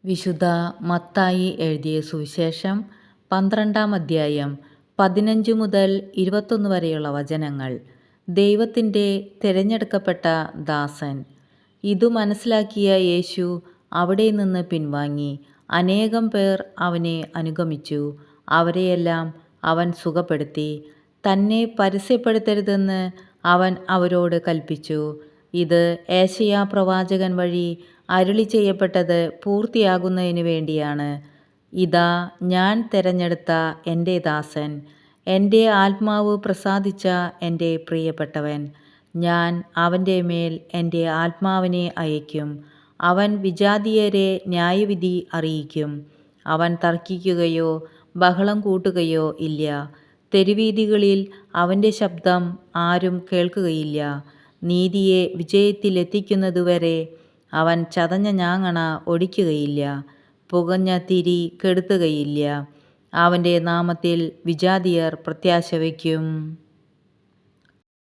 വിശുദ്ധ മത്തായി എഴുതിയ സുവിശേഷം 12-ാം അധ്യായം 15 മുതൽ 21 വരെയുള്ള വചനങ്ങൾ. ദൈവത്തിൻ്റെ തിരഞ്ഞെടുക്കപ്പെട്ട ദാസൻ. ഇതു മനസ്സിലാക്കിയ യേശു അവിടെ നിന്ന് പിൻവാങ്ങി. അനേകം പേർ അവനെ അനുഗമിച്ചു. അവരെയെല്ലാം അവൻ സുഖപ്പെടുത്തി. തന്നെ പരസ്യപ്പെടുത്തരുതെന്ന് അവൻ അവരോട് കൽപ്പിച്ചു. ഇത് ഏശയ്യാപ്രവാചകൻ വഴി അരുളി ചെയ്യപ്പെട്ടത് പൂർത്തിയാകുന്നതിനു വേണ്ടിയാണ്. ഇതാ, ഞാൻ തിരഞ്ഞെടുത്ത എൻ്റെ ദാസൻ, എൻ്റെ ആത്മാവ് പ്രസാദിച്ച എൻ്റെ പ്രിയപ്പെട്ടവൻ. ഞാൻ അവൻ്റെ മേൽ എൻ്റെ ആത്മാവിനെ അയയ്ക്കും. അവൻ വിജാതീയരെ ന്യായവിധി അറിയിക്കും. അവൻ തർക്കിക്കുകയോ ബഹളം കൂട്ടുകയോ ഇല്ല. തെരുവീഥികളിൽ അവൻ്റെ ശബ്ദം ആരും കേൾക്കുകയില്ല. നീതിയെ വിജയത്തിലെത്തിക്കുന്നതുവരെ അവൻ ചതഞ്ഞ ഞാങ്ങണ ഒടിക്കുകയില്ല, പുകഞ്ഞ തിരി കെടുത്തുകയില്ല. അവൻ്റെ നാമത്തിൽ വിജാതീയർ പ്രത്യാശ വയ്ക്കും.